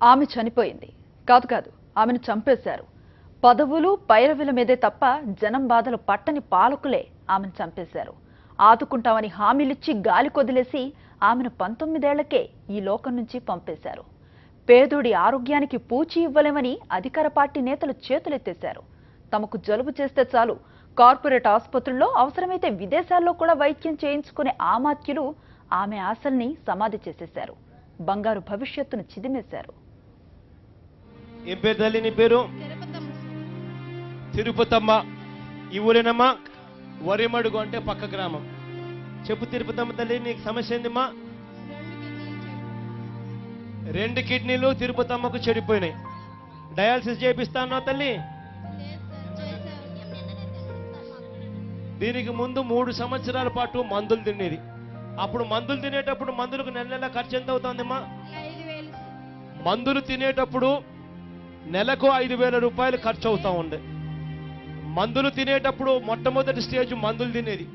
ఆమె చనిపోయింది. కాదు ఆమెను చంపేశారు. పదవులు పైరవిల మీదే తప్ప జనం బాధలు పట్టని పాలకులే ఆమెను చంపేశారు. ఆదుకుంటామని హామీలిచ్చి గాలి కొదిలేసి ఆమెను 19 ఏళ్లకే ఈ లోకం నుంచి పంపేశారు. పేదోడి ఆరోగ్యానికి పూచి ఇవ్వలేమని అధికార పార్టీ నేతలు చేతులెత్తేశారు. తమకు జలుబు చేస్తే చాలు కార్పొరేట్ ఆసుపత్రుల్లో, అవసరమైతే విదేశాల్లో కూడా వైద్యం చేయించుకునే ఆమాత్యులు ఆమె ఆశల్ని సమాధి చేసేశారు. బంగారు భవిష్యత్తును చిదిమేశారు. ఏం పేరు తల్లి నీ పేరు? తిరుపతమ్మ. ఈ ఊరేనమ్మా? వరిమడుగు అంటే పక్క గ్రామం. చెప్పు తిరుపతమ్మ తల్లి, నీకు సమస్య ఏందమ్మా? 2 కిడ్నీలు తిరుపతమ్మకు చెడిపోయినాయి. డయాలసిస్ చేపిస్తాను తల్లి. దీనికి ముందు 3 సంవత్సరాల పాటు మందులు తినేది. అప్పుడు మందులు తినేటప్పుడు మందులకు నెల ఖర్చు ఎంత అవుతుందమ్మా? మందులు తినేటప్పుడు నెలకు 5,000 రూపాయలు ఖర్చు అవుతా ఉండే. మందులు తినేటప్పుడు మొట్టమొదటి స్టేజ్ మందులు తినేది.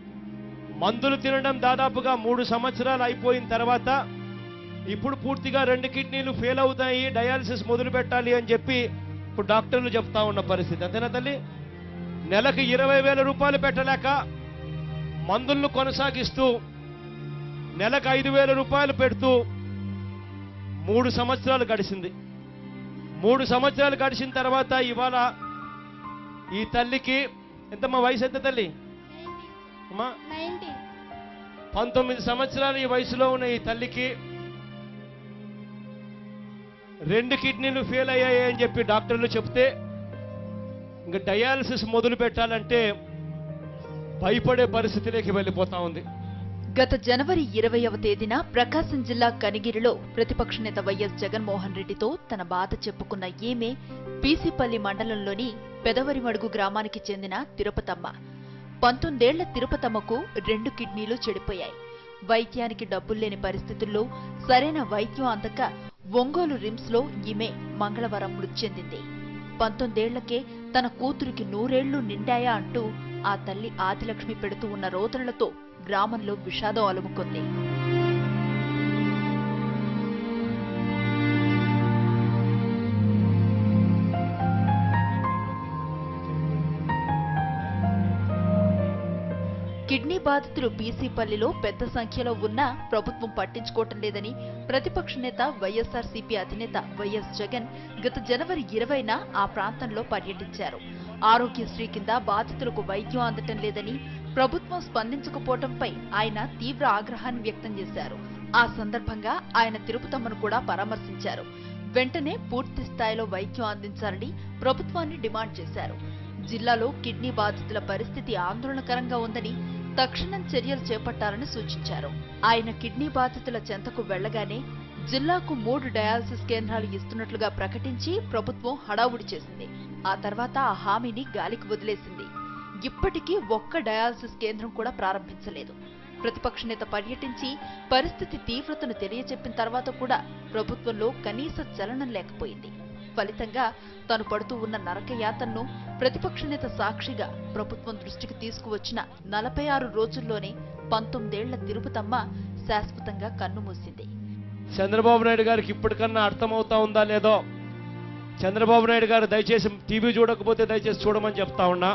మందులు తినడం దాదాపుగా 3 సంవత్సరాలు అయిపోయిన తర్వాత ఇప్పుడు పూర్తిగా 2 కిడ్నీలు ఫెయిల్ అవుతాయి, డయాలసిస్ మొదలు పెట్టాలి అని చెప్పి ఇప్పుడు డాక్టర్లు చెప్తా ఉన్న పరిస్థితి. అంతేనా తల్లి? నెలకు 20,000 రూపాయలు పెట్టలేక మందులను కొనసాగిస్తూ నెలకు 5,000 రూపాయలు పెడుతూ 3 సంవత్సరాలు గడిచింది. 3 సంవత్సరాలు గడిచిన తర్వాత ఇవాళ ఈ తల్లికి ఎంతమ్మా వయసు? ఎంత తల్లి? 19 సంవత్సరాలు ఈ వయసులో ఉన్న ఈ తల్లికి 2 కిడ్నీలు ఫెయిల్ అయ్యాయి అని చెప్పి డాక్టర్లు చెప్తే ఇంకా డయాలసిస్ మొదలు పెట్టాలంటే భయపడే పరిస్థితిలోకి వెళ్ళిపోతా ఉంది. గత జనవరి 20వ తేదీన ప్రకాశం జిల్లా కనిగిరిలో ప్రతిపక్ష నేత వైఎస్ జగన్మోహన్ రెడ్డితో తన బాధ చెప్పుకున్న ఈమె పీసీపల్లి మండలంలోని పెదవరిమడుగు గ్రామానికి చెందిన తిరుపతమ్మ. 19 ఏళ్ల తిరుపతమ్మకు 2 కిడ్నీలు చెడిపోయాయి. వైద్యానికి డబ్బుల్లేని పరిస్థితుల్లో సరైన వైద్యం అందక ఒంగోలు రిమ్స్ లో ఈమె మంగళవారం మృతి చెందింది. 19 ఏళ్లకే తన కూతురికి 100 ఏళ్లు నిండాయా అంటూ ఆ తల్లి ఆదిలక్ష్మి పెడుతూ ఉన్న రోదనలతో గ్రామంలో విషాదం అలుముకుంది. కిడ్నీ బాధితులు పీసీపల్లిలో పెద్ద సంఖ్యలో ఉన్నా ప్రభుత్వం పట్టించుకోవటం లేదని ప్రతిపక్ష నేత వైఎస్ఆర్సీపీ అధినేత వైఎస్ జగన్ గత జనవరి 20న ఆ ప్రాంతంలో పర్యటించారు. ఆరోగ్యశ్రీ కింద బాధితులకు వైద్యం అందటం లేదని, ప్రభుత్వం స్పందించకపోవడంపై ఆయన తీవ్ర ఆగ్రహాన్ని వ్యక్తం చేశారు. ఆ సందర్భంగా ఆయన తిరుపతమ్మను కూడా పరామర్శించారు. వెంటనే పూర్తి స్థాయిలో వైద్యం అందించాలని ప్రభుత్వాన్ని డిమాండ్ చేశారు. జిల్లాలో కిడ్నీ బాధితుల పరిస్థితి ఆందోళనకరంగా ఉందని, తక్షణం చర్యలు చేపట్టాలని సూచించారు. ఆయన కిడ్నీ బాధితుల చెంతకు వెళ్లగానే జిల్లాకు 3 డయాలసిస్ కేంద్రాలు ఇస్తున్నట్లుగా ప్రకటించి ప్రభుత్వం హడావుడి చేసింది. ఆ తర్వాత ఆ హామీని గాలికి వదిలేసింది. ఇప్పటికీ ఒక్క డయాలసిస్ కేంద్రం కూడా ప్రారంభించలేదు. ప్రతిపక్ష నేత పర్యటించి పరిస్థితి తీవ్రతను తెలియచెప్పిన తర్వాత కూడా ప్రభుత్వంలో కనీస చలనం లేకపోయింది. ఫలితంగా తాను పడుతూ ఉన్న నరకయాతనను ప్రతిపక్ష నేత సాక్షిగా ప్రభుత్వం దృష్టికి తీసుకువచ్చిన 46 రోజుల్లోనే 19 ఏళ్ల తిరుపతమ్మ శాశ్వతంగా కన్నుమూసింది. చంద్రబాబు నాయుడు గారికి ఇప్పటికన్నా అర్థమవుతా ఉందా లేదో? చంద్రబాబు నాయుడు గారు దయచేసి టీవీ చూడకపోతే దయచేసి చూడమని చెప్తా ఉన్నా.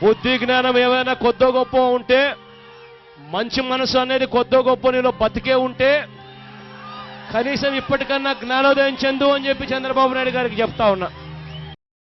బుద్ధి జ్ఞానం ఏమైనా కొద్దో గొప్ప ఉంటే, మంచి మనసు అనేది కొద్దో గొప్ప నీలో బతికే ఉంటే కనీసం ఇప్పటికన్నా జ్ఞానోదయం చెందు అని చెప్పి చంద్రబాబు నాయుడు గారికి చెప్తా ఉన్నా.